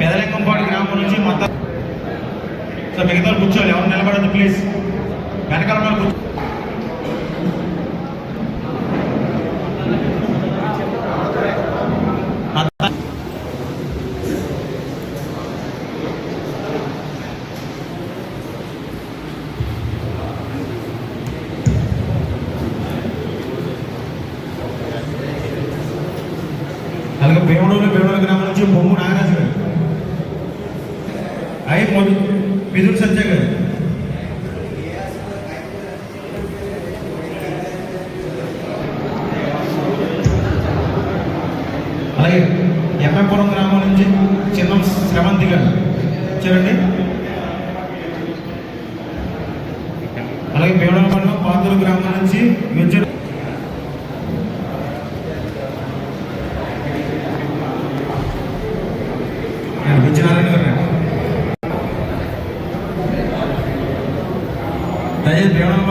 పెదలింగంపాడు గ్రామం నుంచి మొత్తం సార్ మిగతా కూర్చోవాలి, ఎవరు నిలబడద్దు ప్లీజ్, వెనకాల కూర్చో. అలాగే బేవడూరు గ్రామం నుంచి బొమ్ము నాగరాజు గారు, మిదురు సత్య గారు, అలాగే ఎంఎంపురం గ్రామం నుంచి చిన్నం శ్రవంతి గారు చూడండి. అలాగే బేవడూరు మండలం పాతూరు గ్రామం నుంచి విజయనారాయణ గారు. దయచేసి భీమవరం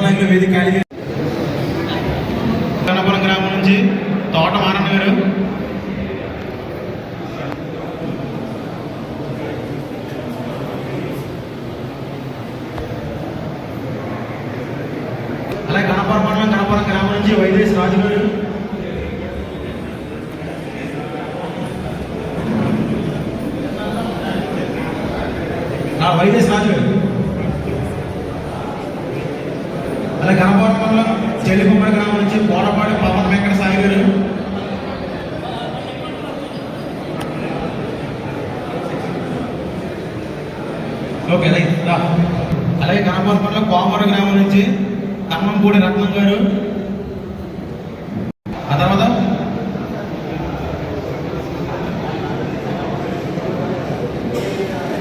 నాయకులు వేదిక ఖాళీ చేసి. కన్నపురం గ్రామం నుంచి తోట మారన్న గారు, అలాగే కన్నపురం మండలం కన్నపురం గ్రామం నుంచి వైదేశ్ రాజు గారు, వైదేశ్ రాజు గారు. అలాగే గణపవరం మండలం చెల్లికొమ్మడి గ్రామం నుంచి పోరపాటి పవన్ వెంకట సాయి గారు, ఓకే రైట్. అలాగే గణపవరం మండలం కోమూరు గ్రామం నుంచి కమ్మంపూడి రత్నం గారు, ఆ తర్వాత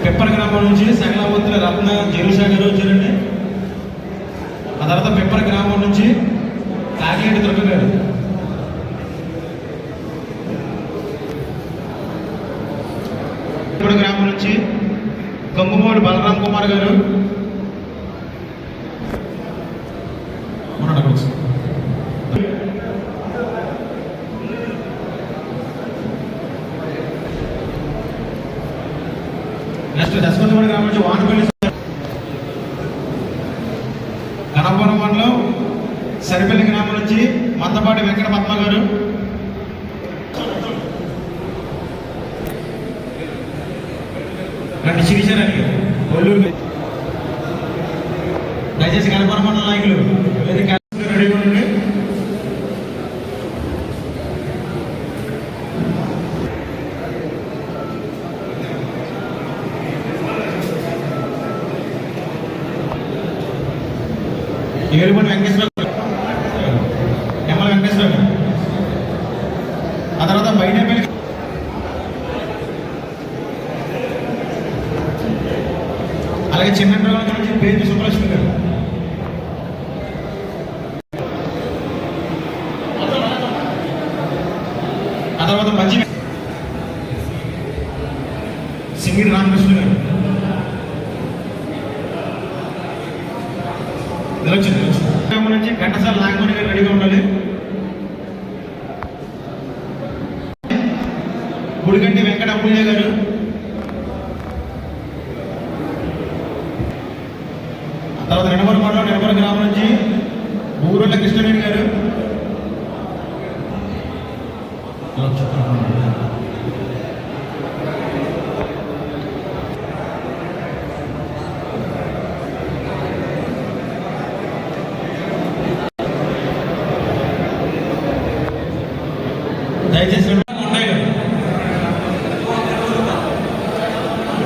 పెప్పర్ గ్రామం నుంచి సగలవంతుల రత్న జరుషా గారు వచ్చారండి. ఆ తర్వాత పెప్పర్ గ్రామం నుంచి కాకిరెడ్డి దుర్గ గారు, పెప్పర్ గ్రామం నుంచి గంగుమూడి బలరాం కుమార్ గారు, నెక్స్ట్ దశకొండపల్లి గ్రామం నుంచి వానపల్లి, గణపురం మండలం సరిపల్లి గ్రామం నుంచి మందపాటి వెంకట పద్మ గారు, రెండు శిరీషారాణి గారు ఒల్లూరు. దయచేసి గణపురం మండల నాయకులు రెడీగా ఉండండి. ఏలుమని వెంకటేశ్వర ఎమ్మల వెంకటేశ్వర, ఆ తర్వాత బయటపల్లి, అలాగే చిన్న నుంచి పేరు సుబ్బలక్ష్మి గారు, ఆ తర్వాత మంచి సింగిడి రామకృష్ణ గారు, నుంచి ఘంటసాల నాగమణి గారు రెడీగా ఉండాలి. గుడిగంటి వెంకట అమూల్య గారు, ఆ తర్వాత నిడమూరు మండలం నిడమూరు గ్రామం నుంచి ఊరుళ్ళ కృష్ణవేణి గారు, దయచేసి ఉన్నాయి గారు.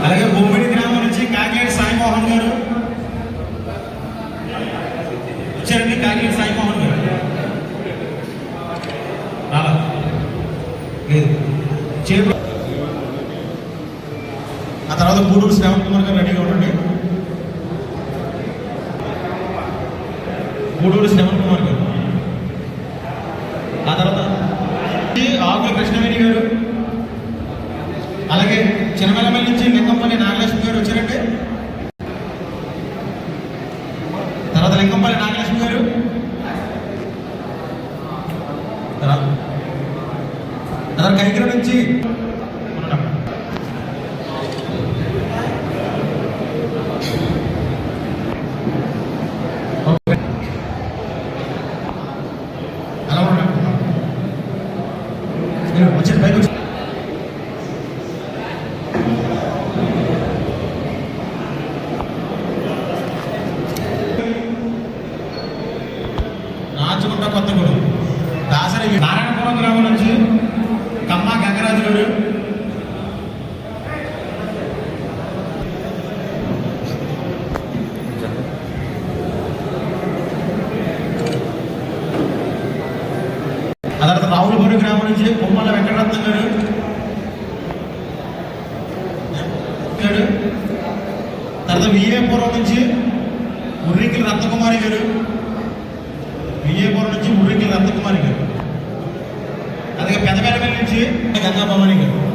అలాగే బొమ్మిడి గ్రామం నుంచి కాకినాడ సాయిమోహన్ గారు వచ్చారండి. కాకినాడ సాయిమోహన్ గారు రాలా లేదు. ఆ తర్వాత గూడూరు శ్రావణ్ కుమార్ గారు రెడీగా ఉండండి. గూడూరు శ్రావణ్ కుమార్ గారు, ఆ తర్వాత ఆకుల కృష్ణవేణి గారు, అలాగే చిన్నమెల్లమల్లి నుంచి లింగంపల్లి నాగలక్ష్మి గారు వచ్చారంటే. నుంచి బొమ్మల వెంకటరత్నం గారు, తర్వాత విఏపురం నుంచి ఉర్రికిల రత్నకుమారి గారు, విఏపురం నుంచి ఉర్రికిల రత్నకుమారి గారు, అలాగే పెద్దపేటపల్లి నుంచి గంగా భవాని గారు.